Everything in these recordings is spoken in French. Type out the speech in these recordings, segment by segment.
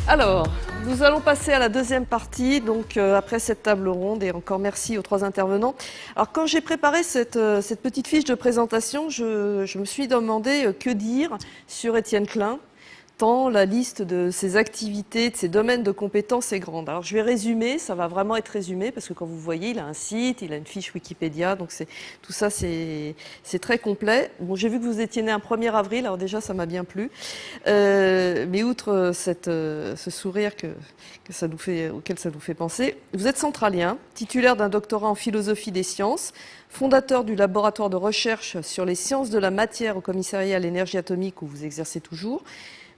Alors, nous allons passer à la deuxième partie, donc après cette table ronde, et encore merci aux trois intervenants. Alors, quand j'ai préparé cette petite fiche de présentation, je me suis demandé que dire sur Étienne Klein, tant la liste de ses activités, de ses domaines de compétences est grande. Alors, je vais résumer, ça va vraiment être résumé, parce que quand vous voyez, il a un site, il a une fiche Wikipédia, donc tout ça, c'est très complet. Bon, j'ai vu que vous étiez né un 1er avril, alors déjà, ça m'a bien plu. Mais outre ce sourire auquel ça nous fait penser, vous êtes centralien, titulaire d'un doctorat en philosophie des sciences, fondateur du laboratoire de recherche sur les sciences de la matière au commissariat à l'énergie atomique où vous exercez toujours.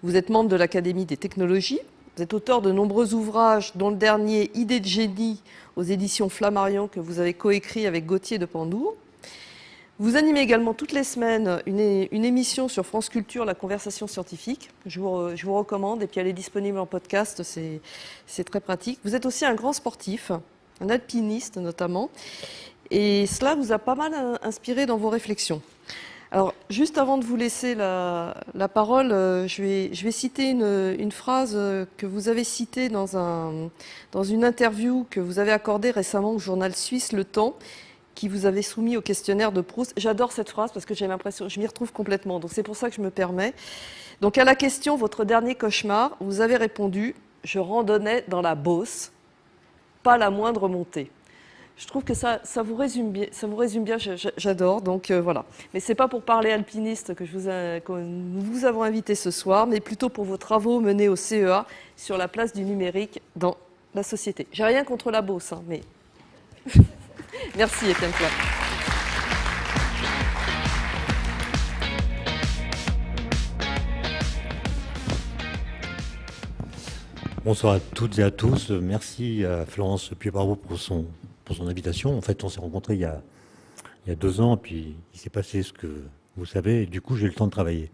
Vous êtes membre de l'Académie des technologies. Vous êtes auteur de nombreux ouvrages, dont le dernier Idées de génie aux éditions Flammarion que vous avez coécrit avec Gauthier de Pandour. Vous animez également toutes les semaines une émission sur France Culture, la conversation scientifique. Je vous recommande, et puis elle est disponible en podcast, c'est très pratique. Vous êtes aussi un grand sportif, un alpiniste notamment, et cela vous a pas mal inspiré dans vos réflexions. Alors, juste avant de vous laisser la parole, je vais citer une phrase que vous avez citée dans une interview que vous avez accordée récemment au journal suisse Le Temps, qui vous avait soumis au questionnaire de Proust. J'adore cette phrase parce que j'ai l'impression, je m'y retrouve complètement, donc c'est pour ça que je me permets. Donc à la question, votre dernier cauchemar, vous avez répondu « Je randonnais dans la Beauce, pas la moindre montée ». Je trouve que ça vous résume bien, j'adore, donc voilà. Mais c'est pas pour parler alpiniste que nous vous avons invité ce soir, mais plutôt pour vos travaux menés au CEA sur la place du numérique dans la société. J'ai rien contre la Beauce, hein, mais... Merci Étienne Klein. Bonsoir à toutes et à tous. Merci à Florence Puy-Barbeau pour son invitation. En fait, on s'est rencontrés il y a 2 ans, puis il s'est passé ce que vous savez, et du coup, j'ai eu le temps de travailler.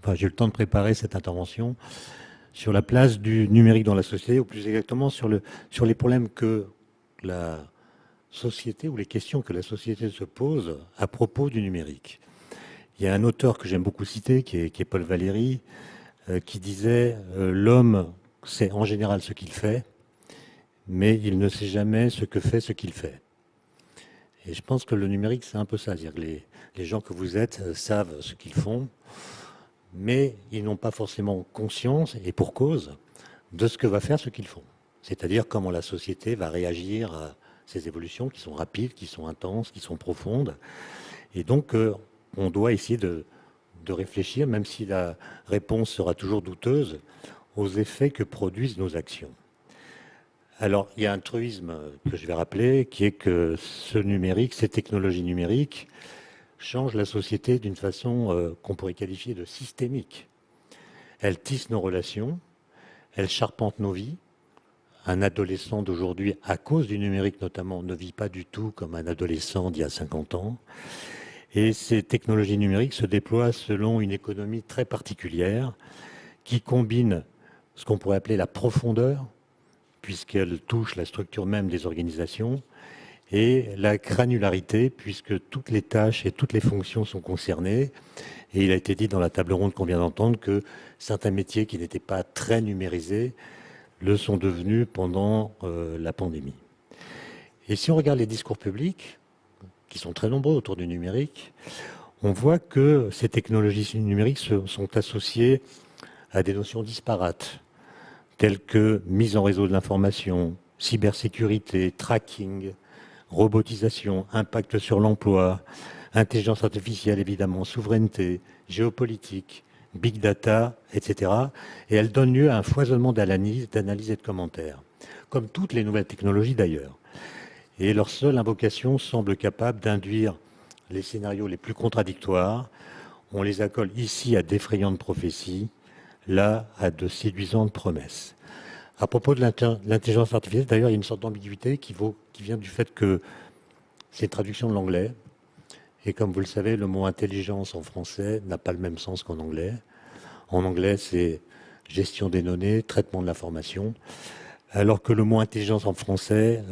Enfin, j'ai eu le temps de préparer cette intervention sur la place du numérique dans la société, ou plus exactement sur les problèmes que la société, ou les questions que la société se pose à propos du numérique. Il y a un auteur que j'aime beaucoup citer, qui est Paul Valéry, qui disait l'homme sait en général ce qu'il fait, mais il ne sait jamais ce que fait ce qu'il fait. Et je pense que le numérique, c'est un peu ça. C'est-à-dire que les gens que vous êtes savent ce qu'ils font, mais ils n'ont pas forcément conscience, et pour cause, de ce que va faire ce qu'ils font. C'est-à-dire comment la société va réagir à ces évolutions qui sont rapides, qui sont intenses, qui sont profondes. Et donc, on doit essayer de réfléchir, même si la réponse sera toujours douteuse, aux effets que produisent nos actions. Alors, il y a un truisme que je vais rappeler, qui est que ce numérique, ces technologies numériques, changent la société d'une façon qu'on pourrait qualifier de systémique. Elles tissent nos relations, elles charpentent nos vies. Un adolescent d'aujourd'hui, à cause du numérique notamment, ne vit pas du tout comme un adolescent d'il y a 50 ans. Et ces technologies numériques se déploient selon une économie très particulière qui combine ce qu'on pourrait appeler la profondeur, puisqu'elle touche la structure même des organisations, et la granularité, puisque toutes les tâches et toutes les fonctions sont concernées. Et il a été dit dans la table ronde qu'on vient d'entendre que certains métiers qui n'étaient pas très numérisés le sont devenus pendant la pandémie. Et si on regarde les discours publics, qui sont très nombreux autour du numérique, on voit que ces technologies numériques sont associées à des notions disparates, telles que mise en réseau de l'information, cybersécurité, tracking, robotisation, impact sur l'emploi, intelligence artificielle évidemment, souveraineté, géopolitique, big data, etc. Et elles donnent lieu à un foisonnement d'analyses et de commentaires, comme toutes les nouvelles technologies d'ailleurs. Et leur seule invocation semble capable d'induire les scénarios les plus contradictoires. On les accole ici à d'effrayantes prophéties, là à de séduisantes promesses. À propos de l'intelligence artificielle, d'ailleurs, il y a une sorte d'ambiguïté qui vient du fait que c'est une traduction de l'anglais. Et comme vous le savez, le mot intelligence en français n'a pas le même sens qu'en anglais. En anglais, c'est gestion des données, traitement de l'information, alors que le mot intelligence en français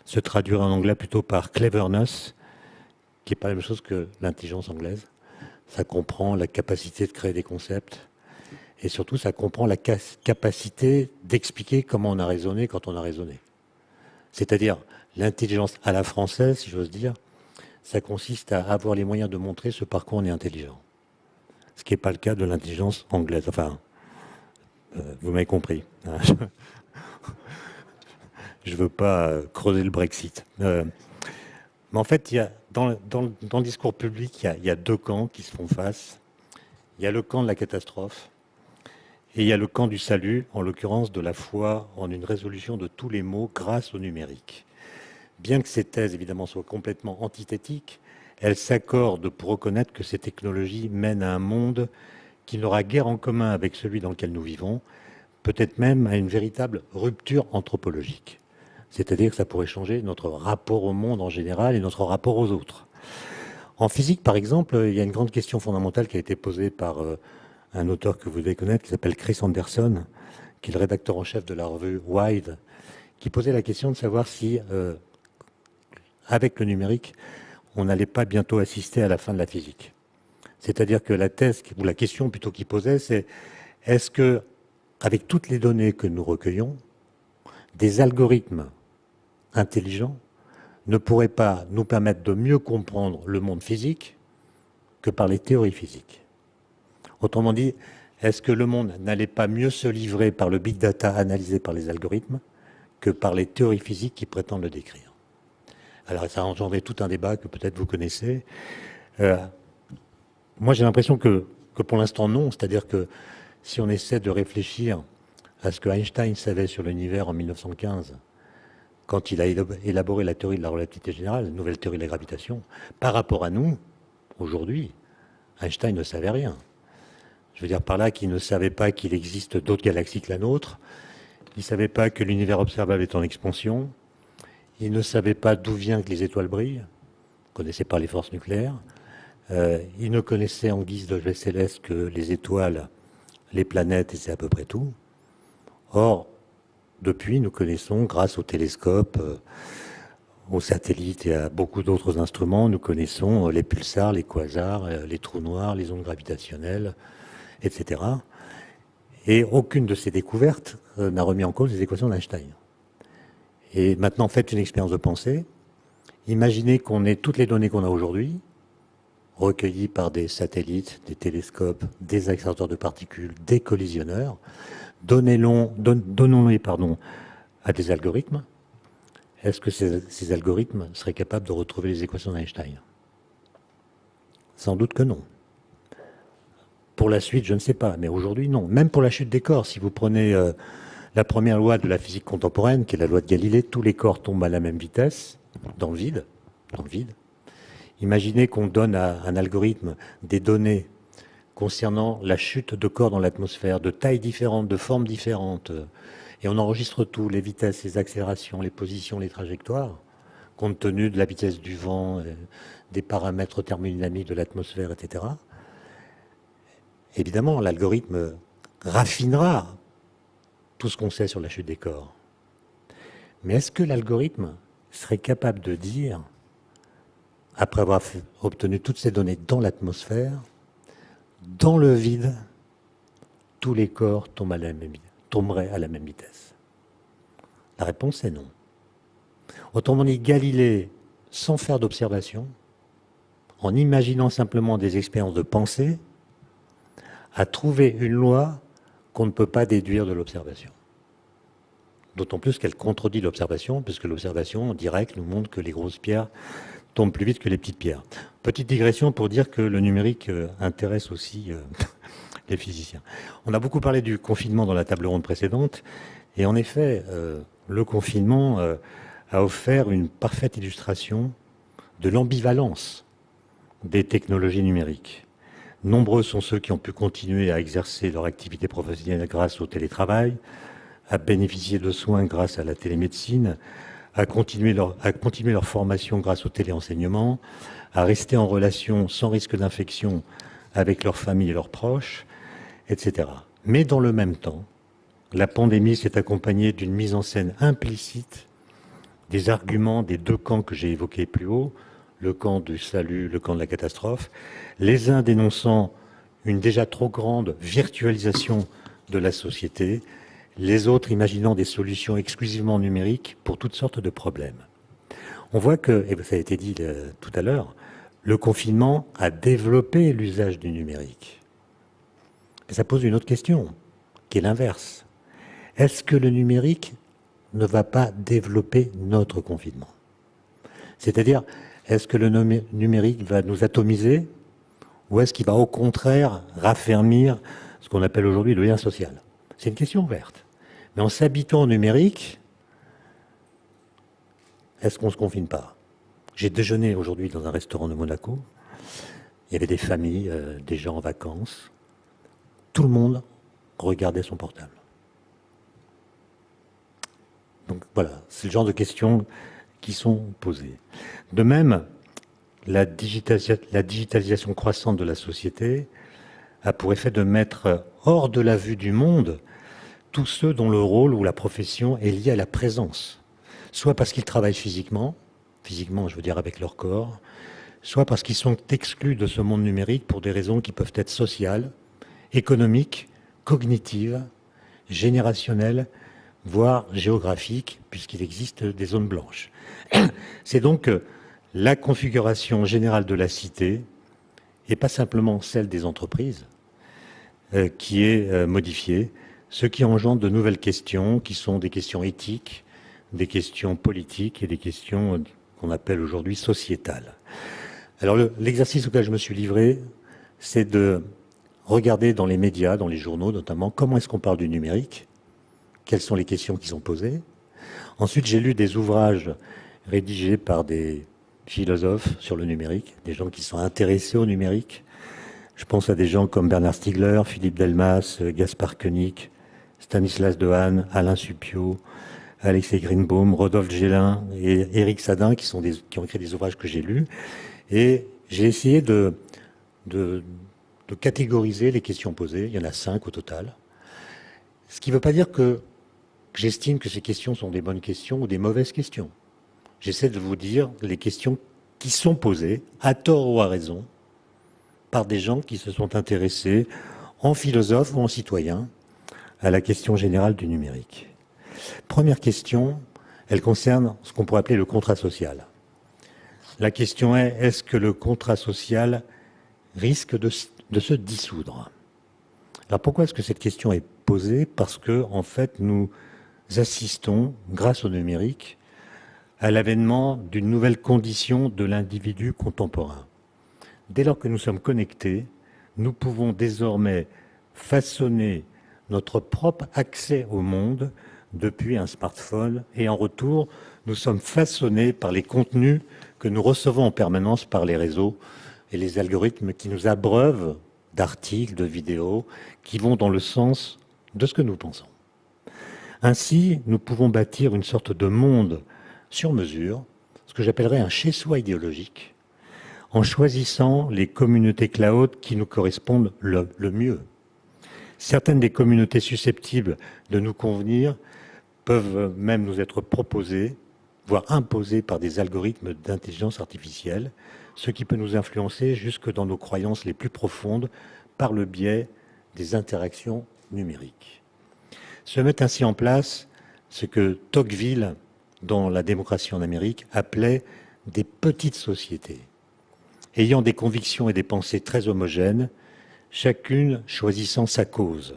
se traduirait en anglais plutôt par cleverness, qui n'est pas la même chose que l'intelligence anglaise. Ça comprend la capacité de créer des concepts. Et surtout, ça comprend la capacité d'expliquer comment on a raisonné quand on a raisonné. C'est-à-dire l'intelligence à la française, si j'ose dire, ça consiste à avoir les moyens de montrer ce par quoi on est intelligent. Ce qui n'est pas le cas de l'intelligence anglaise. Enfin, vous m'avez compris. Je ne veux pas creuser le Brexit. Mais en fait, dans le discours public, il y a deux camps qui se font face. Il y a le camp de la catastrophe et il y a le camp du salut, en l'occurrence de la foi en une résolution de tous les maux grâce au numérique. Bien que ces thèses, évidemment, soient complètement antithétiques, elles s'accordent pour reconnaître que ces technologies mènent à un monde qui n'aura guère en commun avec celui dans lequel nous vivons, peut-être même à une véritable rupture anthropologique. C'est-à-dire que ça pourrait changer notre rapport au monde en général et notre rapport aux autres. En physique, par exemple, il y a une grande question fondamentale qui a été posée par un auteur que vous devez connaître, qui s'appelle Chris Anderson, qui est le rédacteur en chef de la revue Wired, qui posait la question de savoir si, avec le numérique, on n'allait pas bientôt assister à la fin de la physique. C'est-à-dire que la thèse, ou la question plutôt qu'il posait, c'est est-ce que, avec toutes les données que nous recueillons, des algorithmes intelligents ne pourraient pas nous permettre de mieux comprendre le monde physique que par les théories physiques. Autrement dit, est-ce que le monde n'allait pas mieux se livrer par le big data analysé par les algorithmes que par les théories physiques qui prétendent le décrire? Alors ça a engendré tout un débat que peut-être vous connaissez. Moi j'ai l'impression que pour l'instant non, c'est-à-dire que si on essaie de réfléchir à ce que Einstein savait sur l'univers en 1915, quand il a élaboré la théorie de la relativité générale, la nouvelle théorie de la gravitation, par rapport à nous, aujourd'hui, Einstein ne savait rien. Je veux dire par là qu'il ne savait pas qu'il existe d'autres galaxies que la nôtre, il ne savait pas que l'univers observable est en expansion, il ne savait pas d'où vient que les étoiles brillent, il ne connaissait pas les forces nucléaires, il ne connaissait en guise d'objet céleste que les étoiles, les planètes, et c'est à peu près tout. Or, depuis, nous connaissons, grâce aux télescopes, aux satellites et à beaucoup d'autres instruments, nous connaissons les pulsars, les quasars, les trous noirs, les ondes gravitationnelles, etc. Et aucune de ces découvertes n'a remis en cause les équations d'Einstein. Et maintenant, faites une expérience de pensée. Imaginez qu'on ait toutes les données qu'on a aujourd'hui, recueillies par des satellites, des télescopes, des accélérateurs de particules, des collisionneurs. Donnons-les à des algorithmes. Est-ce que ces algorithmes seraient capables de retrouver les équations d'Einstein? Sans doute que non. Pour la suite, je ne sais pas, mais aujourd'hui, non. Même pour la chute des corps, si vous prenez la première loi de la physique contemporaine, qui est la loi de Galilée, tous les corps tombent à la même vitesse, dans le vide. Imaginez qu'on donne à un algorithme des données concernant la chute de corps dans l'atmosphère, de tailles différentes, de formes différentes, et on enregistre tout, les vitesses, les accélérations, les positions, les trajectoires, compte tenu de la vitesse du vent, des paramètres thermodynamiques de l'atmosphère, etc. Évidemment, l'algorithme raffinera tout ce qu'on sait sur la chute des corps. Mais est-ce que l'algorithme serait capable de dire, après avoir obtenu toutes ces données dans l'atmosphère, dans le vide, tous les corps tomberaient à la même vitesse? La réponse est non. Autrement dit, Galilée, sans faire d'observation, en imaginant simplement des expériences de pensée, a trouvé une loi qu'on ne peut pas déduire de l'observation. D'autant plus qu'elle contredit l'observation, puisque l'observation en direct nous montre que les grosses pierres tombent plus vite que les petites pierres. Petite digression pour dire que le numérique intéresse aussi les physiciens. On a beaucoup parlé du confinement dans la table ronde précédente, et en effet, le confinement a offert une parfaite illustration de l'ambivalence des technologies numériques. Nombreux sont ceux qui ont pu continuer à exercer leur activité professionnelle grâce au télétravail, à bénéficier de soins grâce à la télémédecine, à continuer leur formation grâce au téléenseignement, à rester en relation sans risque d'infection avec leur famille et leurs proches, etc. Mais dans le même temps, la pandémie s'est accompagnée d'une mise en scène implicite des arguments des deux camps que j'ai évoqués plus haut, le camp du salut, le camp de la catastrophe, les uns dénonçant une déjà trop grande virtualisation de la société, les autres imaginant des solutions exclusivement numériques pour toutes sortes de problèmes. On voit que, et ça a été dit tout à l'heure, le confinement a développé l'usage du numérique. Mais ça pose une autre question, qui est l'inverse. Est-ce que le numérique ne va pas développer notre confinement? C'est-à-dire, est-ce que le numérique va nous atomiser ou est-ce qu'il va au contraire raffermir ce qu'on appelle aujourd'hui le lien social? C'est une question ouverte. Mais en s'habitant au numérique, est-ce qu'on ne se confine pas? J'ai déjeuné aujourd'hui dans un restaurant de Monaco. Il y avait des familles, des gens en vacances. Tout le monde regardait son portable. Donc voilà, c'est le genre de questions qui sont posées. De même, la digitalisation croissante de la société a pour effet de mettre hors de la vue du monde tous ceux dont le rôle ou la profession est lié à la présence, soit parce qu'ils travaillent physiquement, je veux dire avec leur corps, soit parce qu'ils sont exclus de ce monde numérique pour des raisons qui peuvent être sociales, économiques, cognitives, générationnelles, voire géographiques, puisqu'il existe des zones blanches. C'est donc la configuration générale de la cité, et pas simplement celle des entreprises, qui est modifiée, ce qui engendre de nouvelles questions, qui sont des questions éthiques, des questions politiques et des questions qu'on appelle aujourd'hui sociétales. Alors l'exercice auquel je me suis livré, c'est de regarder dans les médias, dans les journaux notamment, comment est-ce qu'on parle du numérique, quelles sont les questions qui sont posées. Ensuite, j'ai lu des ouvrages rédigés par des philosophes sur le numérique, des gens qui sont intéressés au numérique. Je pense à des gens comme Bernard Stiegler, Philippe Delmas, Gaspard Koenig, Stanislas Dehaene, Alain Supiot, Alexei Greenbaum, Rodolphe Gélin et Éric Sadin, qui ont écrit des ouvrages que j'ai lus. Et j'ai essayé de catégoriser les questions posées. Il y en a 5 au total. Ce qui ne veut pas dire que j'estime que ces questions sont des bonnes questions ou des mauvaises questions. J'essaie de vous dire les questions qui sont posées, à tort ou à raison, par des gens qui se sont intéressés, en philosophes ou en citoyens, à la question générale du numérique. Première question, elle concerne ce qu'on pourrait appeler le contrat social. La question est, est-ce que le contrat social risque de se dissoudre? Alors pourquoi est-ce que cette question est posée? Parce que, en fait, nous assistons, grâce au numérique, à l'avènement d'une nouvelle condition de l'individu contemporain. Dès lors que nous sommes connectés, nous pouvons désormais façonner notre propre accès au monde depuis un smartphone et en retour, nous sommes façonnés par les contenus que nous recevons en permanence par les réseaux et les algorithmes qui nous abreuvent d'articles, de vidéos qui vont dans le sens de ce que nous pensons. Ainsi, nous pouvons bâtir une sorte de monde sur mesure, ce que j'appellerais un chez-soi idéologique, en choisissant les communautés cloud qui nous correspondent le mieux. Certaines des communautés susceptibles de nous convenir peuvent même nous être proposées, voire imposées par des algorithmes d'intelligence artificielle, ce qui peut nous influencer jusque dans nos croyances les plus profondes par le biais des interactions numériques. Se met ainsi en place ce que Tocqueville, dans La démocratie en Amérique, appelait des petites sociétés, ayant des convictions et des pensées très homogènes, chacune choisissant sa cause.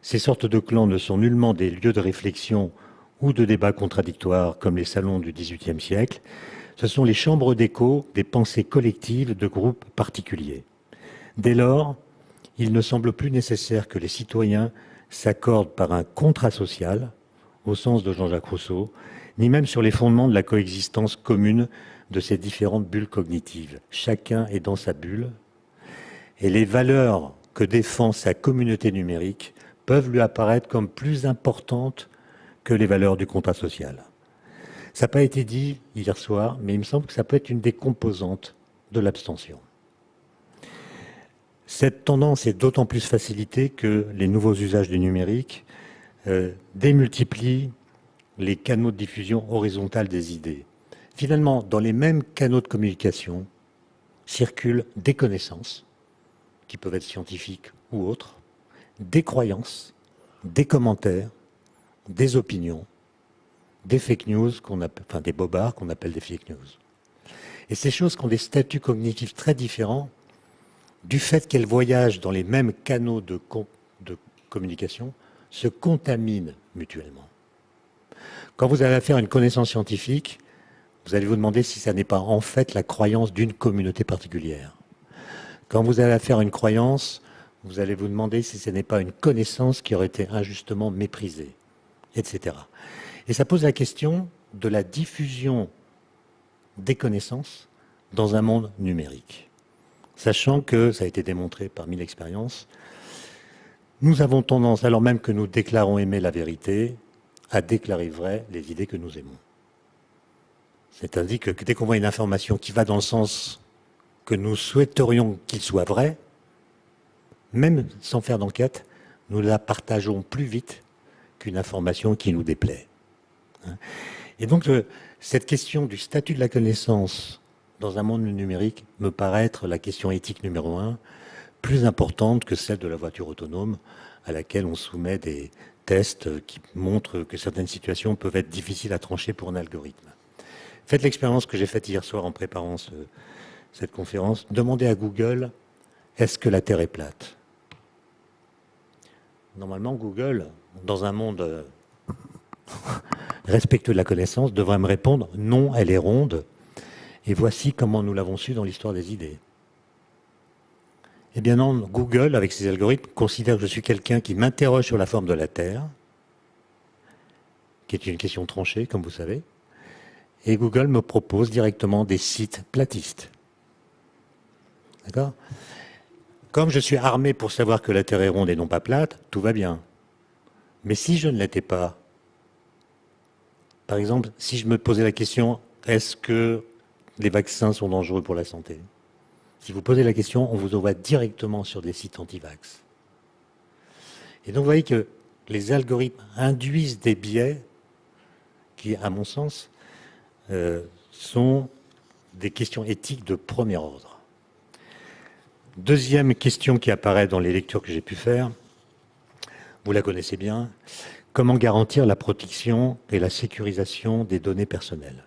Ces sortes de clans ne sont nullement des lieux de réflexion ou de débats contradictoires comme les salons du XVIIIe siècle. Ce sont les chambres d'écho des pensées collectives de groupes particuliers. Dès lors, il ne semble plus nécessaire que les citoyens s'accordent par un contrat social, au sens de Jean-Jacques Rousseau, ni même sur les fondements de la coexistence commune de ces différentes bulles cognitives. Chacun est dans sa bulle, et les valeurs que défend sa communauté numérique peuvent lui apparaître comme plus importantes que les valeurs du contrat social. Ça n'a pas été dit hier soir, mais il me semble que ça peut être une des composantes de l'abstention. Cette tendance est d'autant plus facilitée que les nouveaux usages du numérique démultiplient les canaux de diffusion horizontale des idées. Finalement, dans les mêmes canaux de communication circulent des connaissances qui peuvent être scientifiques ou autres, des croyances, des commentaires, des opinions, des fake news, enfin des bobards qu'on appelle des fake news. Et ces choses qui ont des statuts cognitifs très différents, du fait qu'elles voyagent dans les mêmes canaux de communication, se contaminent mutuellement. Quand vous avez affaire à une connaissance scientifique, vous allez vous demander si ça n'est pas en fait la croyance d'une communauté particulière. Quand vous avez affaire à une croyance, vous allez vous demander si ce n'est pas une connaissance qui aurait été injustement méprisée, etc. Et ça pose la question de la diffusion des connaissances dans un monde numérique. Sachant que, ça a été démontré par 1000 expériences, nous avons tendance, alors même que nous déclarons aimer la vérité, à déclarer vraies les idées que nous aimons. C'est-à-dire que dès qu'on voit une information qui va dans le sens que nous souhaiterions qu'il soit vrai, même sans faire d'enquête, nous la partageons plus vite qu'une information qui nous déplaît. Et donc, cette question du statut de la connaissance dans un monde numérique me paraît être la question éthique numéro 1, plus importante que celle de la voiture autonome, à laquelle on soumet des tests qui montrent que certaines situations peuvent être difficiles à trancher pour un algorithme. Faites l'expérience que j'ai faite hier soir en préparant cette conférence. Demandez à Google, est-ce que la Terre est plate? Normalement, Google, dans un monde respectueux de la connaissance, devrait me répondre, non, elle est ronde. Et voici comment nous l'avons su dans l'histoire des idées. Eh bien non, Google, avec ses algorithmes, considère que je suis quelqu'un qui m'interroge sur la forme de la Terre, qui est une question tranchée, comme vous savez, et Google me propose directement des sites platistes. D'accord? Comme je suis armé pour savoir que la Terre est ronde et non pas plate, tout va bien. Mais si je ne l'étais pas, par exemple, si je me posais la question, est-ce que les vaccins sont dangereux pour la santé? Si vous posez la question, on vous envoie directement sur des sites anti-vax. Et donc vous voyez que les algorithmes induisent des biais qui, à mon sens, sont des questions éthiques de premier ordre. Deuxième question qui apparaît dans les lectures que j'ai pu faire, vous la connaissez bien, comment garantir la protection et la sécurisation des données personnelles?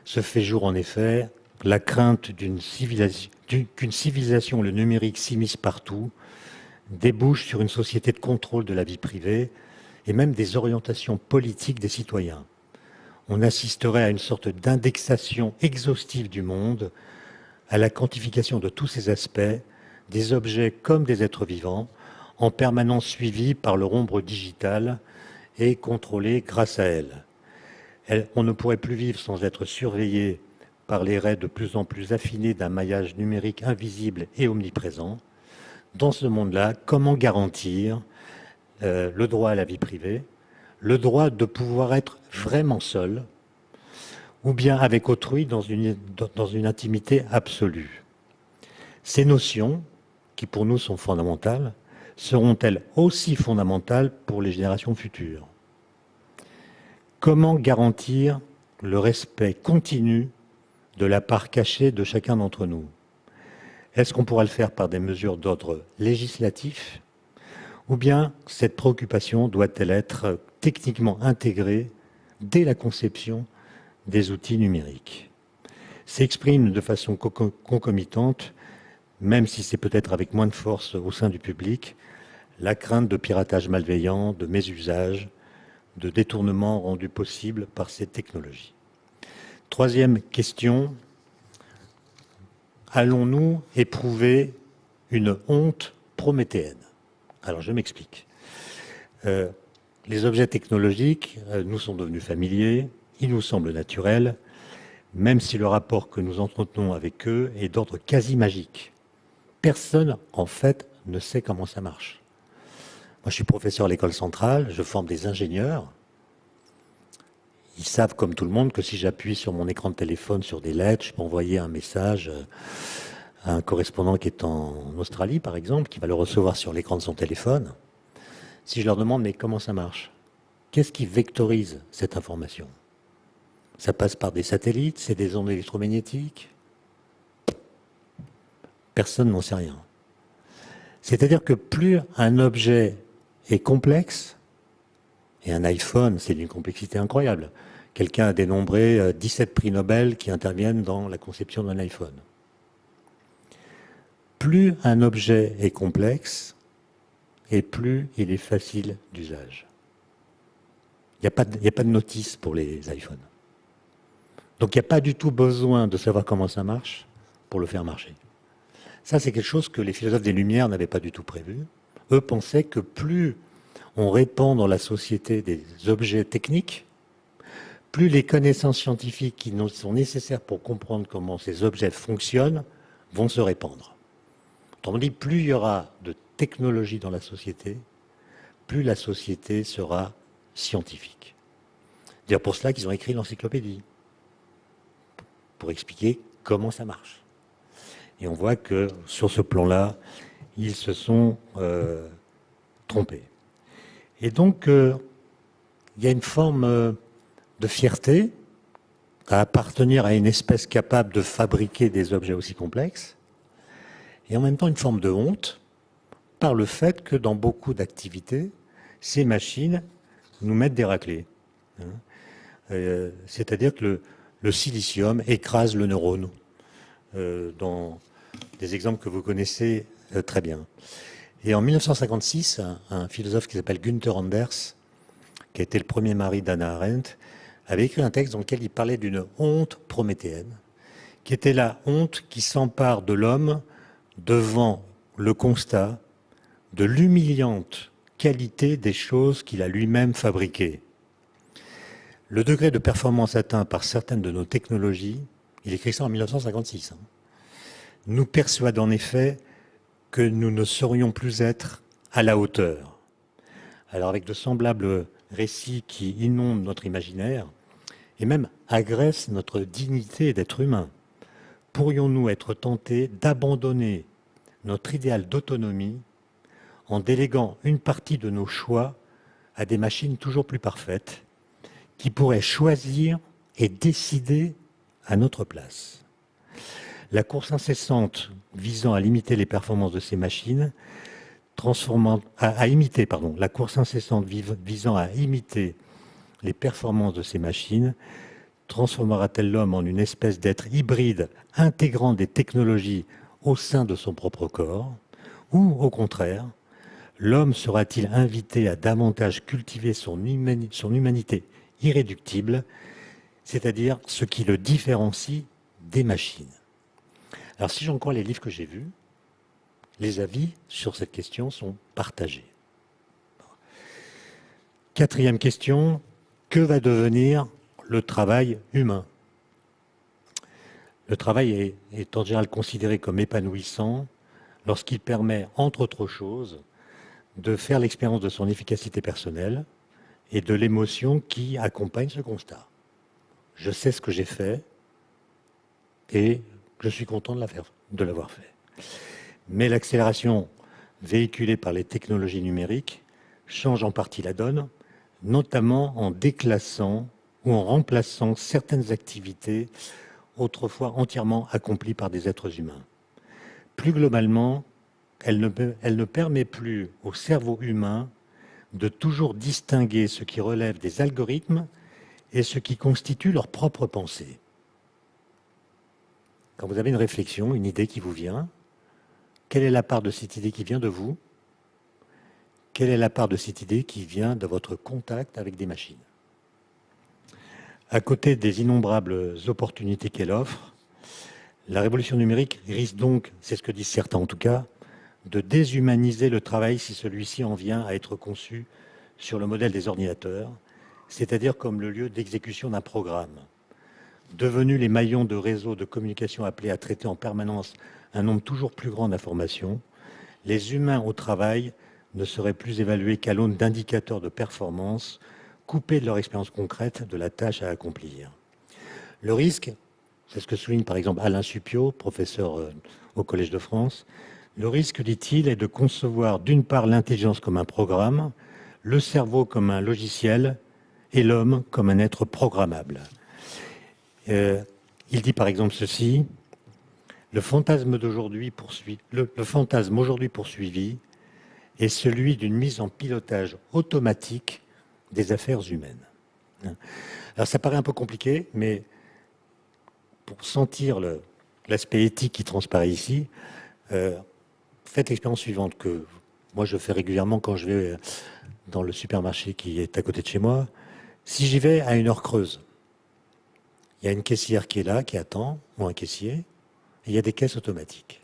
Se fait jour en effet la crainte qu'une civilisation, le numérique, s'immisce partout, débouche sur une société de contrôle de la vie privée et même des orientations politiques des citoyens. On assisterait à une sorte d'indexation exhaustive du monde, à la quantification de tous ses aspects, des objets comme des êtres vivants, en permanence suivis par leur ombre digitale et contrôlés grâce à elle. On ne pourrait plus vivre sans être surveillé par les raies de plus en plus affinées d'un maillage numérique invisible et omniprésent. Dans ce monde-là, comment garantir le droit à la vie privée, le droit de pouvoir être vraiment seul, ou bien avec autrui dans une intimité absolue? Ces notions, qui pour nous sont fondamentales, seront-elles aussi fondamentales pour les générations futures? Comment garantir le respect continu de la part cachée de chacun d'entre nous? Est-ce qu'on pourra le faire par des mesures d'ordre législatif, ou bien cette préoccupation doit-elle être techniquement intégrée dès la conception des outils numériques? S'exprime de façon concomitante, même si c'est peut-être avec moins de force au sein du public, la crainte de piratage malveillant, de mésusage, de détournement rendu possible par ces technologies. Troisième question, allons-nous éprouver une honte prométhéenne? Alors je m'explique. Les objets technologiques nous sont devenus familiers, ils nous semblent naturels, même si le rapport que nous entretenons avec eux est d'ordre quasi magique. Personne, en fait, ne sait comment ça marche. Moi, je suis professeur à l'école centrale, je forme des ingénieurs. Ils savent, comme tout le monde, que si j'appuie sur mon écran de téléphone sur des lettres, je peux envoyer un message à un correspondant qui est en Australie, par exemple, qui va le recevoir sur l'écran de son téléphone. Si je leur demande, mais comment ça marche? Qu'est-ce qui vectorise cette information? Ça passe par des satellites, c'est des ondes électromagnétiques? Personne n'en sait rien. C'est-à-dire que plus un objet est complexe, et un iPhone, c'est d'une complexité incroyable. Quelqu'un a dénombré 17 prix Nobel qui interviennent dans la conception d'un iPhone. Plus un objet est complexe, et plus il est facile d'usage. Il n'y a pas de notice pour les iPhones. Donc il n'y a pas du tout besoin de savoir comment ça marche pour le faire marcher. Ça, c'est quelque chose que les philosophes des Lumières n'avaient pas du tout prévu. Eux pensaient que plus on répand dans la société des objets techniques, plus les connaissances scientifiques qui sont nécessaires pour comprendre comment ces objets fonctionnent vont se répandre. Autrement dit, plus il y aura de technologie dans la société, plus la société sera scientifique. C'est d'ailleurs pour cela qu'ils ont écrit l'encyclopédie, pour expliquer comment ça marche. Et on voit que sur ce plan-là, ils se sont trompés. Et donc, il y a une forme de fierté à appartenir à une espèce capable de fabriquer des objets aussi complexes, et en même temps une forme de honte par le fait que dans beaucoup d'activités, ces machines nous mettent des raclés. C'est-à-dire que le silicium écrase le neurone, dans des exemples que vous connaissez très bien. Et en 1956, un philosophe qui s'appelle Günther Anders, qui a été le premier mari d'Hannah Arendt, avait écrit un texte dans lequel il parlait d'une honte prométhéenne, qui était la honte qui s'empare de l'homme devant le constat de l'humiliante qualité des choses qu'il a lui-même fabriquées. Le degré de performance atteint par certaines de nos technologies, il écrit ça en 1956, nous persuade en effet que nous ne saurions plus être à la hauteur. Alors avec de semblables récits qui inondent notre imaginaire et même agressent notre dignité d'être humain, pourrions-nous être tentés d'abandonner notre idéal d'autonomie en déléguant une partie de nos choix à des machines toujours plus parfaites qui pourraient choisir et décider à notre place. La course incessante visant à limiter les performances de ces machines, la course incessante visant à imiter les performances de ces machines, transformera-t-elle l'homme en une espèce d'être hybride intégrant des technologies au sein de son propre corps, ou au contraire, l'homme sera-t-il invité à davantage cultiver son humanité irréductible, c'est-à-dire ce qui le différencie des machines? Alors si j'en crois les livres que j'ai vus, les avis sur cette question sont partagés. Quatrième question, que va devenir le travail humain? Le travail est en général considéré comme épanouissant lorsqu'il permet, entre autres choses, de faire l'expérience de son efficacité personnelle et de l'émotion qui accompagne ce constat. Je sais ce que j'ai fait et je suis content de l'avoir fait. Mais l'accélération véhiculée par les technologies numériques change en partie la donne, notamment en déclassant ou en remplaçant certaines activités autrefois entièrement accomplies par des êtres humains. Plus globalement, elle ne permet plus au cerveau humain de toujours distinguer ce qui relève des algorithmes et ce qui constitue leur propre pensée. Quand vous avez une réflexion, une idée qui vous vient, quelle est la part de cette idée qui vient de vous? Quelle est la part de cette idée qui vient de votre contact avec des machines? À côté des innombrables opportunités qu'elle offre, la révolution numérique risque donc, c'est ce que disent certains en tout cas, de déshumaniser le travail si celui-ci en vient à être conçu sur le modèle des ordinateurs, c'est-à-dire comme le lieu d'exécution d'un programme. Devenus les maillons de réseaux de communication appelés à traiter en permanence un nombre toujours plus grand d'informations, les humains au travail ne seraient plus évalués qu'à l'aune d'indicateurs de performance, coupés de leur expérience concrète de la tâche à accomplir. Le risque, c'est ce que souligne par exemple Alain Supiot, professeur au Collège de France, le risque, dit-il, est de concevoir d'une part l'intelligence comme un programme, le cerveau comme un logiciel et l'homme comme un être programmable. Il dit par exemple ceci, Le fantasme aujourd'hui poursuivi est celui d'une mise en pilotage automatique des affaires humaines. Alors ça paraît un peu compliqué, mais pour sentir l'aspect éthique qui transparaît ici, faites l'expérience suivante que moi je fais régulièrement quand je vais dans le supermarché qui est à côté de chez moi. Si j'y vais à une heure creuse, il y a une caissière qui est là, qui attend, ou un caissier, et il y a des caisses automatiques.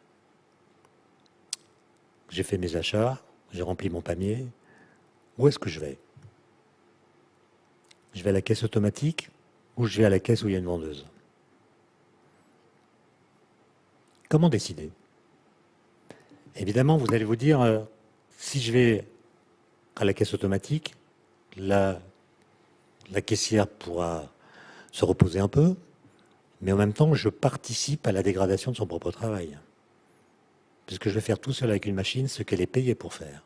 J'ai fait mes achats, j'ai rempli mon panier. Où est-ce que je vais? Je vais à la caisse automatique ou je vais à la caisse où il y a une vendeuse? Comment décider? Évidemment, vous allez vous dire, si je vais à la caisse automatique, la caissière pourra se reposer un peu, mais en même temps, je participe à la dégradation de son propre travail. Puisque je vais faire tout seul avec une machine ce qu'elle est payée pour faire.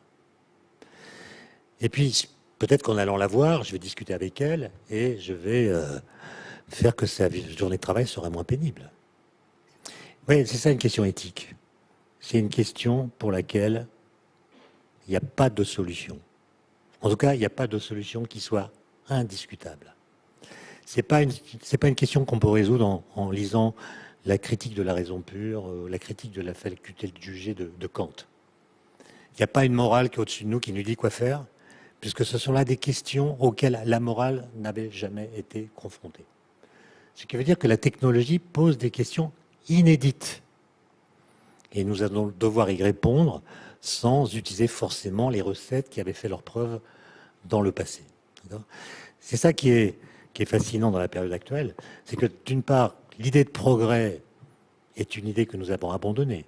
Et puis, peut-être qu'en allant la voir, je vais discuter avec elle et je vais faire que sa journée de travail sera moins pénible. Oui, c'est ça une question éthique. C'est une question pour laquelle il n'y a pas de solution. En tout cas, il n'y a pas de solution qui soit indiscutable. C'est pas une question qu'on peut résoudre en lisant la critique de la raison pure, la critique de la faculté de juger de Kant. Il n'y a pas une morale qui est au-dessus de nous qui nous dit quoi faire, puisque ce sont là des questions auxquelles la morale n'avait jamais été confrontée. Ce qui veut dire que la technologie pose des questions inédites. Et nous allons devoir y répondre sans utiliser forcément les recettes qui avaient fait leur preuve dans le passé. C'est ça qui est fascinant dans la période actuelle, c'est que d'une part, l'idée de progrès est une idée que nous avons abandonnée.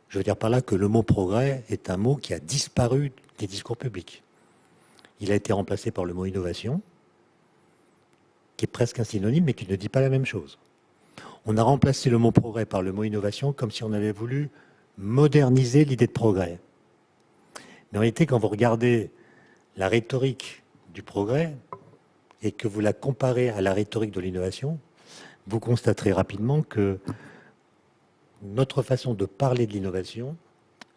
Je veux dire par là que le mot progrès est un mot qui a disparu des discours publics. Il a été remplacé par le mot innovation, qui est presque un synonyme, mais qui ne dit pas la même chose. On a remplacé le mot progrès par le mot innovation comme si on avait voulu moderniser l'idée de progrès. Mais en réalité, quand vous regardez la rhétorique du progrès et que vous la comparez à la rhétorique de l'innovation, vous constaterez rapidement que notre façon de parler de l'innovation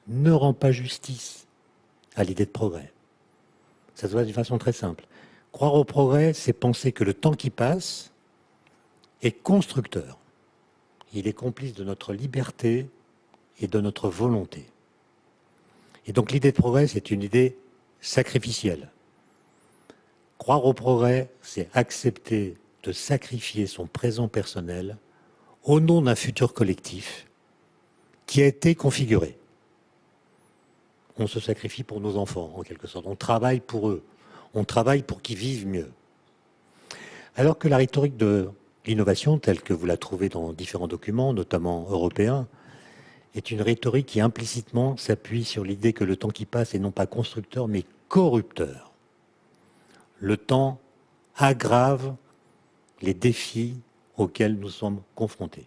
ne rend pas justice à l'idée de progrès. Ça se voit d'une façon très simple. Croire au progrès, c'est penser que le temps qui passe est constructeur. Il est complice de notre liberté et de notre volonté. Et donc l'idée de progrès, c'est une idée sacrificielle. Croire au progrès, c'est accepter de sacrifier son présent personnel au nom d'un futur collectif qui a été configuré. On se sacrifie pour nos enfants, en quelque sorte. On travaille pour eux. On travaille pour qu'ils vivent mieux. Alors que la rhétorique de l'innovation, telle que vous la trouvez dans différents documents, notamment européens, est une rhétorique qui implicitement s'appuie sur l'idée que le temps qui passe est non pas constructeur, mais corrupteur. Le temps aggrave les défis auxquels nous sommes confrontés.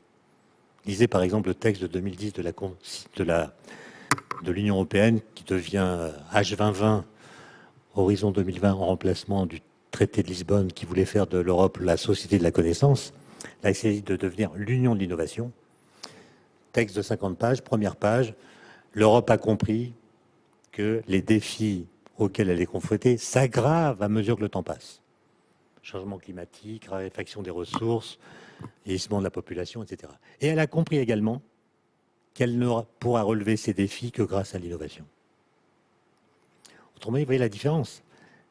Lisez par exemple le texte de 2010 de l'Union européenne qui devient H2020, Horizon 2020 en remplacement du traité de Lisbonne qui voulait faire de l'Europe la société de la connaissance. Là, il s'agit de devenir l'union de l'innovation. Texte de 50 pages, première page. L'Europe a compris que les défis auxquels elle est confrontée s'aggravent à mesure que le temps passe. Changement climatique, raréfaction des ressources, vieillissement de la population, etc. Et elle a compris également qu'elle ne pourra relever ces défis que grâce à l'innovation. Autrement dit, vous voyez la différence.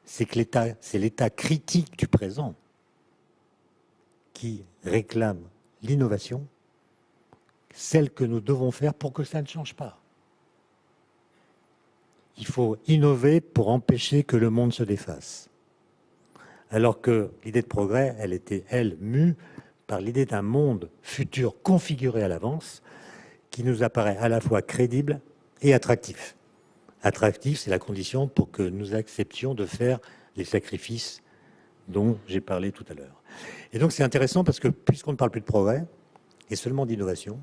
C'est que c'est l'état critique du présent qui réclame l'innovation, celle que nous devons faire pour que ça ne change pas. Il faut innover pour empêcher que le monde se défasse. Alors que l'idée de progrès, elle était, elle, mue par l'idée d'un monde futur configuré à l'avance qui nous apparaît à la fois crédible et attractif. Attractif, c'est la condition pour que nous acceptions de faire les sacrifices dont j'ai parlé tout à l'heure. Et donc c'est intéressant parce que puisqu'on ne parle plus de progrès et seulement d'innovation,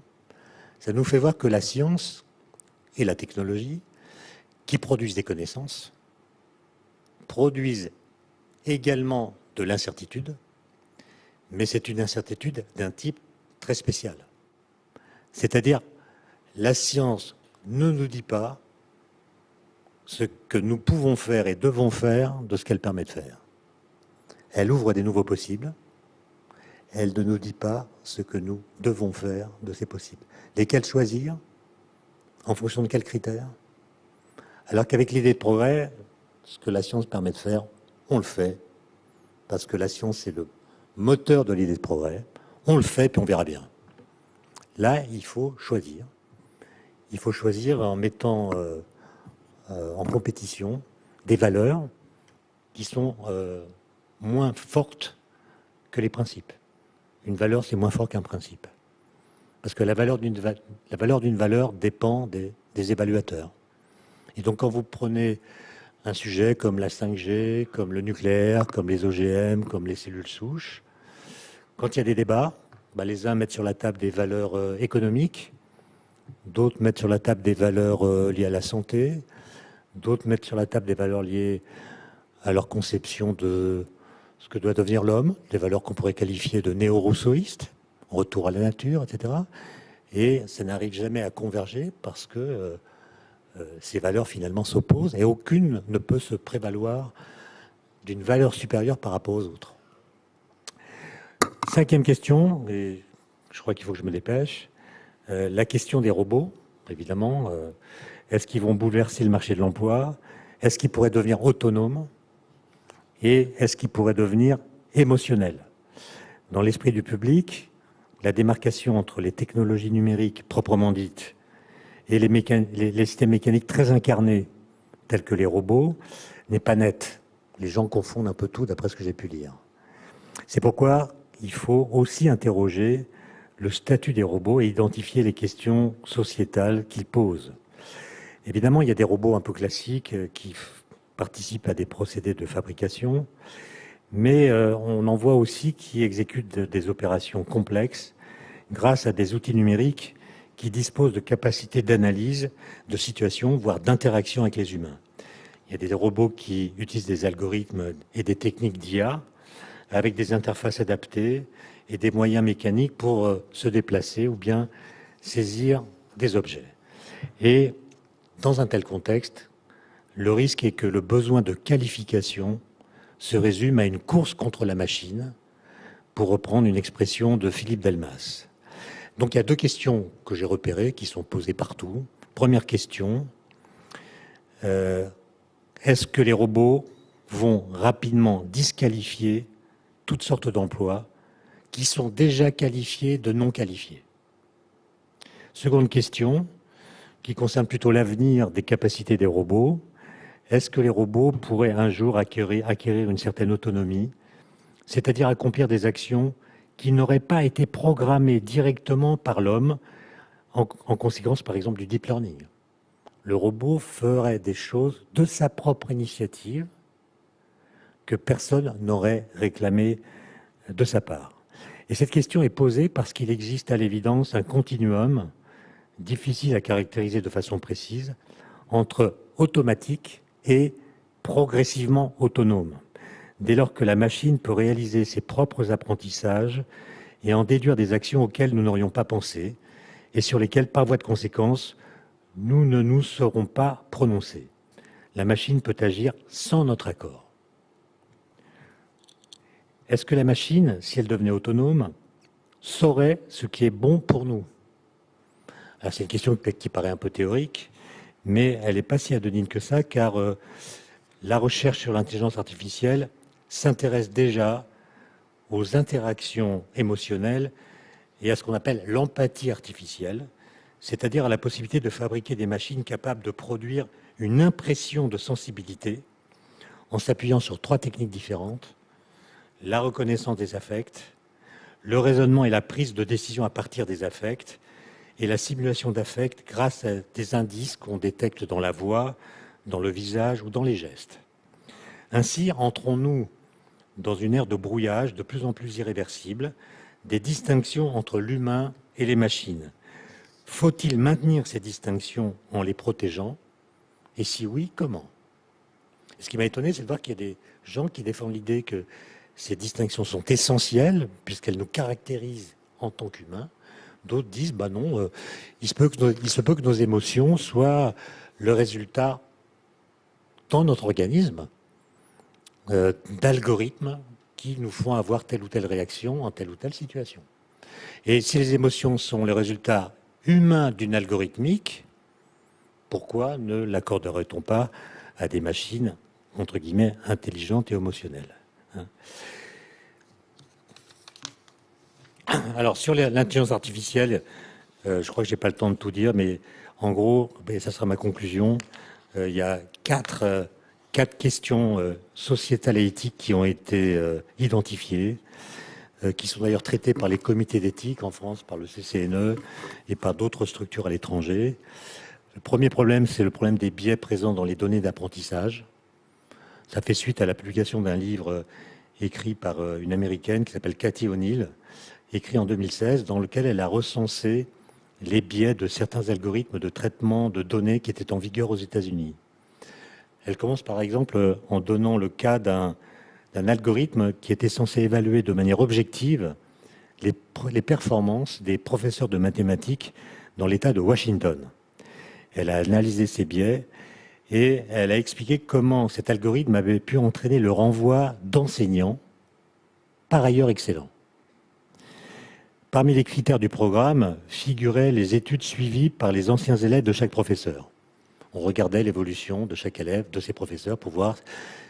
ça nous fait voir que la science et la technologie, qui produisent des connaissances, produisent également de l'incertitude, mais c'est une incertitude d'un type très spécial. C'est-à-dire La science ne nous dit pas ce que nous pouvons faire et devons faire de ce qu'elle permet de faire. Elle ouvre des nouveaux possibles. Elle ne nous dit pas ce que nous devons faire de ces possibles. Lesquels choisir? En fonction de quels critères? Alors qu'avec l'idée de progrès, ce que la science permet de faire, on le fait. Parce que la science, c'est le moteur de l'idée de progrès. On le fait, puis on verra bien. Là, il faut choisir. Il faut choisir en mettant en compétition des valeurs qui sont moins fortes que les principes. Une valeur, c'est moins fort qu'un principe. Parce que la valeur d'une valeur dépend des évaluateurs. Et donc, quand vous prenez un sujet comme la 5G, comme le nucléaire, comme les OGM, comme les cellules souches, quand il y a des débats, les uns mettent sur la table des valeurs économiques, d'autres mettent sur la table des valeurs liées à la santé, d'autres mettent sur la table des valeurs liées à leur conception de ce que doit devenir l'homme, des valeurs qu'on pourrait qualifier de néo-rousseauistes, retour à la nature, etc. Et ça n'arrive jamais à converger parce que ces valeurs finalement s'opposent et aucune ne peut se prévaloir d'une valeur supérieure par rapport aux autres. 5e question, et je crois qu'il faut que je me dépêche, la question des robots, évidemment. Est-ce qu'ils vont bouleverser le marché de l'emploi? Est-ce qu'ils pourraient devenir autonomes? Et est-ce qu'ils pourraient devenir émotionnels? Dans l'esprit du public, la démarcation entre les technologies numériques proprement dites et les systèmes mécaniques très incarnés, tels que les robots, n'est pas nette. Les gens confondent un peu tout, d'après ce que j'ai pu lire. C'est pourquoi il faut aussi interroger le statut des robots et identifier les questions sociétales qu'ils posent. Évidemment, il y a des robots un peu classiques qui participent à des procédés de fabrication, mais on en voit aussi qui exécutent des opérations complexes grâce à des outils numériques qui disposent de capacités d'analyse de situations, voire d'interaction avec les humains. Il y a des robots qui utilisent des algorithmes et des techniques d'IA avec des interfaces adaptées et des moyens mécaniques pour se déplacer ou bien saisir des objets. Et dans un tel contexte, le risque est que le besoin de qualification se résume à une course contre la machine, pour reprendre une expression de Philippe Delmas. Donc il y a deux questions que j'ai repérées qui sont posées partout. Première question, est-ce que les robots vont rapidement disqualifier toutes sortes d'emplois qui sont déjà qualifiés de non qualifiés? Seconde question, qui concerne plutôt l'avenir des capacités des robots. Est-ce que les robots pourraient un jour acquérir une certaine autonomie, c'est-à-dire accomplir des actions qui n'auraient pas été programmées directement par l'homme, en conséquence par exemple du deep learning? Le robot ferait des choses de sa propre initiative que personne n'aurait réclamé de sa part. Et cette question est posée parce qu'il existe à l'évidence un continuum difficile à caractériser de façon précise entre automatique et progressivement autonome, dès lors que la machine peut réaliser ses propres apprentissages et en déduire des actions auxquelles nous n'aurions pas pensé et sur lesquelles, par voie de conséquence, nous ne nous serons pas prononcés. La machine peut agir sans notre accord. Est-ce que la machine, si elle devenait autonome, saurait ce qui est bon pour nous? Alors c'est une question qui paraît un peu théorique, mais elle n'est pas si anodine que ça, car la recherche sur l'intelligence artificielle s'intéresse déjà aux interactions émotionnelles et à ce qu'on appelle l'empathie artificielle, c'est-à-dire à la possibilité de fabriquer des machines capables de produire une impression de sensibilité en s'appuyant sur 3 techniques différentes: la reconnaissance des affects, le raisonnement et la prise de décision à partir des affects, et la simulation d'affects grâce à des indices qu'on détecte dans la voix, dans le visage ou dans les gestes. Ainsi, entrons-nous dans une ère de brouillage de plus en plus irréversible des distinctions entre l'humain et les machines. Faut-il maintenir ces distinctions en les protégeant? Et si oui, comment? Ce qui m'a étonné, c'est de voir qu'il y a des gens qui défendent l'idée que ces distinctions sont essentielles, puisqu'elles nous caractérisent en tant qu'humains. D'autres disent, bah non, il se peut que nos émotions soient le résultat dans notre organisme d'algorithmes qui nous font avoir telle ou telle réaction en telle ou telle situation. Et si les émotions sont le résultat humain d'une algorithmique, pourquoi ne l'accorderait-on pas à des machines, entre guillemets, intelligentes et émotionnelles, hein? Alors, sur l'intelligence artificielle, je crois que je n'ai pas le temps de tout dire, mais en gros, ça sera ma conclusion. Il y a quatre questions sociétales et éthiques qui ont été identifiées, qui sont d'ailleurs traitées par les comités d'éthique en France, par le CCNE et par d'autres structures à l'étranger. Le premier problème, c'est le problème des biais présents dans les données d'apprentissage. Ça fait suite à la publication d'un livre écrit par une Américaine qui s'appelle Cathy O'Neill, écrit en 2016, dans lequel elle a recensé les biais de certains algorithmes de traitement de données qui étaient en vigueur aux États-Unis. Elle commence par exemple en donnant le cas d'un algorithme qui était censé évaluer de manière objective les performances des professeurs de mathématiques dans l'État de Washington. Elle a analysé ces biais et elle a expliqué comment cet algorithme avait pu entraîner le renvoi d'enseignants, par ailleurs excellents. Parmi les critères du programme figuraient les études suivies par les anciens élèves de chaque professeur. On regardait l'évolution de chaque élève, de ses professeurs, pour voir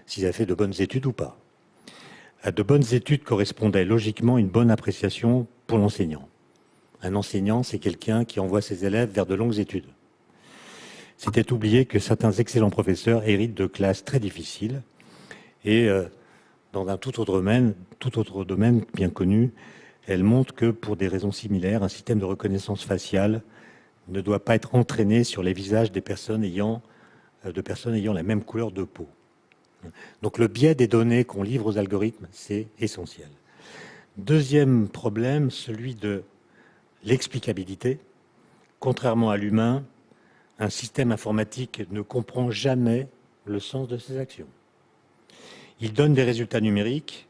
s'ils avaient fait de bonnes études ou pas. À de bonnes études correspondait logiquement une bonne appréciation pour l'enseignant. Un enseignant, c'est quelqu'un qui envoie ses élèves vers de longues études. C'était oublier que certains excellents professeurs héritent de classes très difficiles et dans un tout autre domaine bien connu, elle montre que pour des raisons similaires, un système de reconnaissance faciale ne doit pas être entraîné sur les visages des personnes ayant la même couleur de peau. Donc le biais des données qu'on livre aux algorithmes, c'est essentiel. Deuxième problème, celui de l'explicabilité. Contrairement à l'humain, un système informatique ne comprend jamais le sens de ses actions. Il donne des résultats numériques,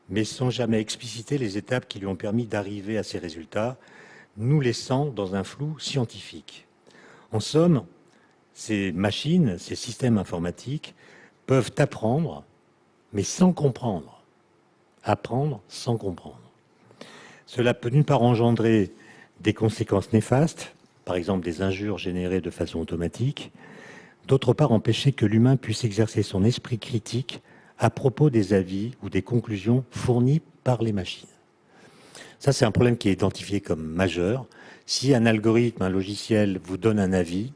mais sans jamais expliciter les étapes qui lui ont permis d'arriver à ces résultats, nous laissant dans un flou scientifique. En somme, ces machines, ces systèmes informatiques peuvent apprendre, mais sans comprendre. Apprendre sans comprendre. Cela peut d'une part engendrer des conséquences néfastes, par exemple des injures générées de façon automatique, d'autre part empêcher que l'humain puisse exercer son esprit critique à propos des avis ou des conclusions fournies par les machines. Ça, c'est un problème qui est identifié comme majeur. Si un algorithme, un logiciel vous donne un avis,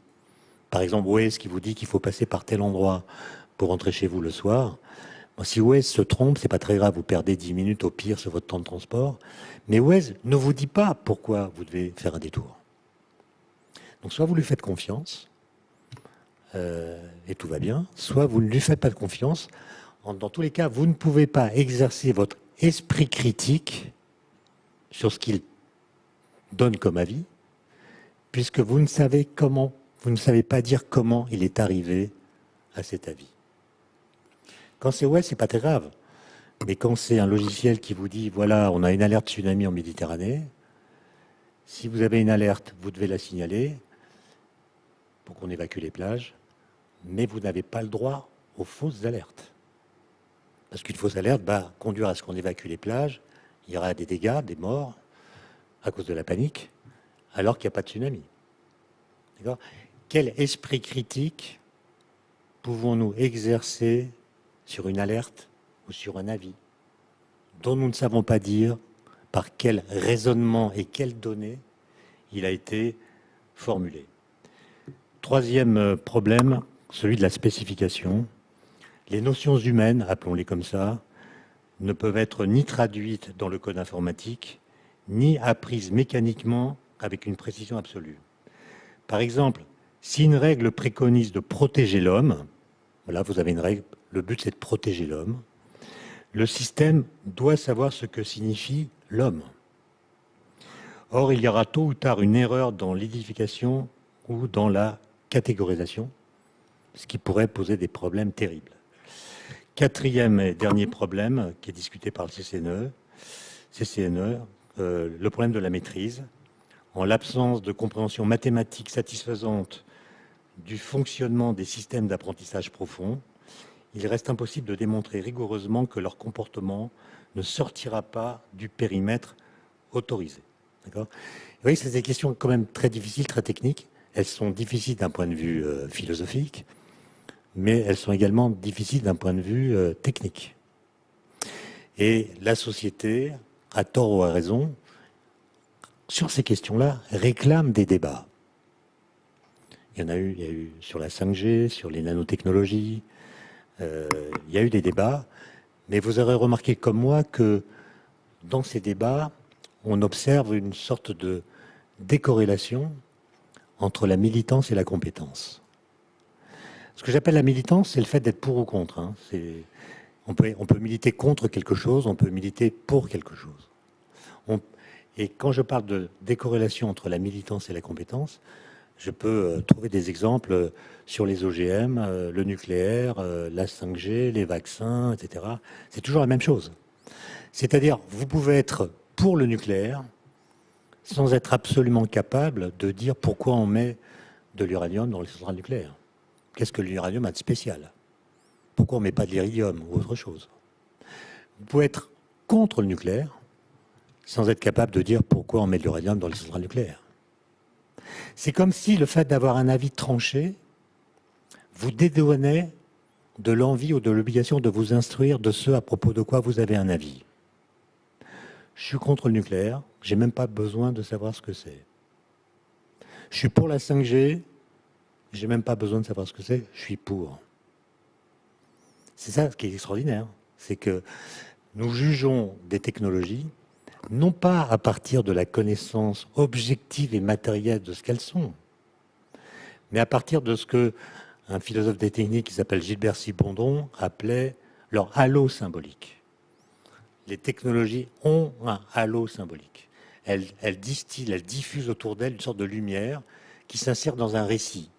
par exemple Waze qui vous dit qu'il faut passer par tel endroit pour rentrer chez vous le soir, bon, si Waze se trompe, c'est pas très grave, vous perdez 10 minutes au pire sur votre temps de transport, mais Waze ne vous dit pas pourquoi vous devez faire un détour. Donc soit vous lui faites confiance, et tout va bien, soit vous ne lui faites pas de confiance. Dans tous les cas, vous ne pouvez pas exercer votre esprit critique sur ce qu'il donne comme avis, puisque vous ne savez pas dire comment il est arrivé à cet avis. Quand c'est ouais, c'est pas très grave. Mais quand c'est un logiciel qui vous dit, voilà, on a une alerte tsunami en Méditerranée, si vous avez une alerte, vous devez la signaler pour qu'on évacue les plages, mais vous n'avez pas le droit aux fausses alertes. Parce qu'une fausse alerte va conduire à ce qu'on évacue les plages, il y aura des dégâts, des morts, à cause de la panique, alors qu'il n'y a pas de tsunami. D'accord ? Quel esprit critique pouvons-nous exercer sur une alerte ou sur un avis dont nous ne savons pas dire par quel raisonnement et quelles données il a été formulé. Troisième problème, celui de la spécification. Les notions humaines, appelons-les comme ça, ne peuvent être ni traduites dans le code informatique, ni apprises mécaniquement avec une précision absolue. Par exemple, si une règle préconise de protéger l'homme, voilà, vous avez une règle, le but c'est de protéger l'homme, le système doit savoir ce que signifie l'homme. Or, il y aura tôt ou tard une erreur dans l'identification ou dans la catégorisation, ce qui pourrait poser des problèmes terribles. Quatrième et dernier problème qui est discuté par le CCNE, le problème de la maîtrise. en l'absence de compréhension mathématique satisfaisante du fonctionnement des systèmes d'apprentissage profond, il reste impossible de démontrer rigoureusement que leur comportement ne sortira pas du périmètre autorisé. D'accord ? Vous voyez, c'est des questions quand même très difficiles, très techniques. Elles sont difficiles d'un point de vue philosophique, mais elles sont également difficiles d'un point de vue technique. Et la société, à tort ou à raison, sur ces questions-là, réclame des débats. Il y a eu sur la 5G, sur les nanotechnologies, il y a eu des débats, mais vous aurez remarqué comme moi que dans ces débats, on observe une sorte de décorrélation entre la militance et la compétence. Ce que j'appelle la militance, c'est le fait d'être pour ou contre. Hein. On peut militer contre quelque chose, on peut militer pour quelque chose. Et quand je parle de décorrélation entre la militance et la compétence, je peux trouver des exemples sur les OGM, le nucléaire, la 5G, les vaccins, etc. C'est toujours la même chose. C'est-à-dire, vous pouvez être pour le nucléaire sans être absolument capable de dire pourquoi on met de l'uranium dans les centrales nucléaires. Qu'est-ce que l'uranium a de spécial? Pourquoi on ne met pas de l'iridium ou autre chose? Vous pouvez être contre le nucléaire sans être capable de dire pourquoi on met de l'uranium dans les centrales nucléaires. C'est comme si le fait d'avoir un avis tranché vous dédouanait de l'envie ou de l'obligation de vous instruire de ce à propos de quoi vous avez un avis. Je suis contre le nucléaire, je n'ai même pas besoin de savoir ce que c'est. Je suis pour la 5G, je n'ai même pas besoin de savoir ce que c'est, je suis pour. C'est ça ce qui est extraordinaire, c'est que nous jugeons des technologies non pas à partir de la connaissance objective et matérielle de ce qu'elles sont, mais à partir de ce que un philosophe des techniques qui s'appelle Gilbert Simondon appelait leur halo symbolique. Les technologies ont un halo symbolique. Elles distillent, elles diffusent autour d'elles une sorte de lumière qui s'insère dans un récit.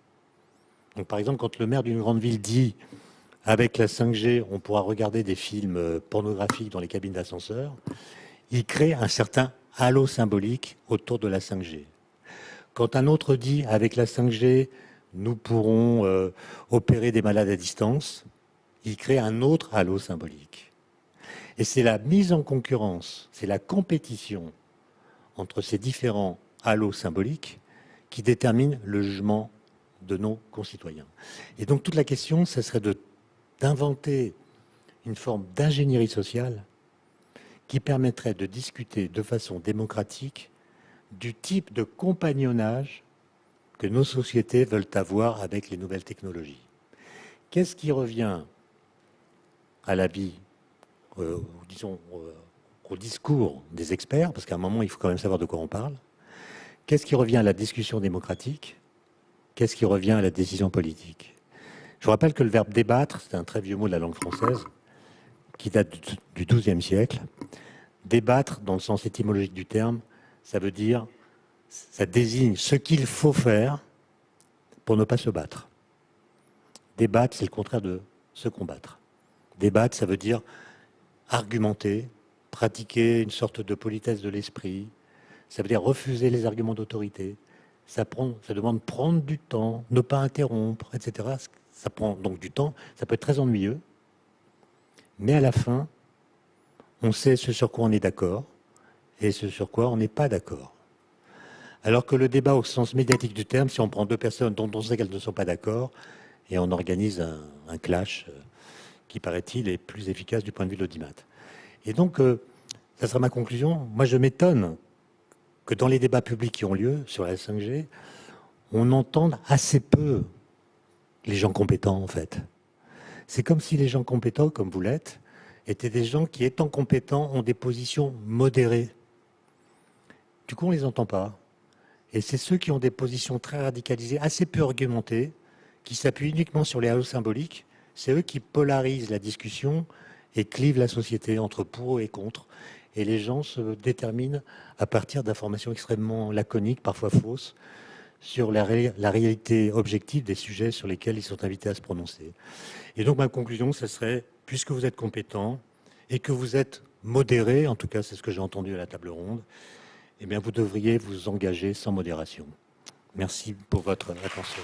Donc, par exemple, quand le maire d'une grande ville dit « avec la 5G, on pourra regarder des films pornographiques dans les cabines d'ascenseur », il crée un certain halo symbolique autour de la 5G. Quand un autre dit « avec la 5G, nous pourrons opérer des malades à distance », il crée un autre halo symbolique. Et c'est la mise en concurrence, c'est la compétition entre ces différents halos symboliques qui détermine le jugement de nos concitoyens. Et donc toute la question, ce serait d'inventer une forme d'ingénierie sociale qui permettrait de discuter de façon démocratique du type de compagnonnage que nos sociétés veulent avoir avec les nouvelles technologies. Qu'est-ce qui revient à l'avis, disons, au discours des experts, parce qu'à un moment, il faut quand même savoir de quoi on parle. Qu'est-ce qui revient à la discussion démocratique? Qu'est-ce qui revient à la décision politique? Je vous rappelle que le verbe débattre, c'est un très vieux mot de la langue française, qui date du XIIe siècle. Débattre, dans le sens étymologique du terme, ça veut dire, ça désigne ce qu'il faut faire pour ne pas se battre. Débattre, c'est le contraire de se combattre. Débattre, ça veut dire argumenter, pratiquer une sorte de politesse de l'esprit. Ça veut dire refuser les arguments d'autorité. Ça demande prendre du temps, ne pas interrompre, etc. Ça prend donc du temps. Ça peut être très ennuyeux. Mais à la fin, on sait ce sur quoi on est d'accord et ce sur quoi on n'est pas d'accord. Alors que le débat au sens médiatique du terme, si on prend deux personnes dont on sait qu'elles ne sont pas d'accord et on organise un clash qui, paraît-il, est plus efficace du point de vue de l'audimat. Et donc, ça sera ma conclusion. Moi, je m'étonne que dans les débats publics qui ont lieu sur la 5G, on entende assez peu les gens compétents, en fait. C'est comme si les gens compétents, comme vous l'êtes, étaient des gens qui, étant compétents, ont des positions modérées. Du coup, on ne les entend pas. Et c'est ceux qui ont des positions très radicalisées, assez peu argumentées, qui s'appuient uniquement sur les halos symboliques, c'est eux qui polarisent la discussion et clivent la société entre pour et contre. Et les gens se déterminent à partir d'informations extrêmement laconiques, parfois fausses, sur la réalité objective des sujets sur lesquels ils sont invités à se prononcer. Et donc ma conclusion, ce serait, puisque vous êtes compétent et que vous êtes modéré, en tout cas c'est ce que j'ai entendu à la table ronde, eh bien, vous devriez vous engager sans modération. Merci pour votre attention.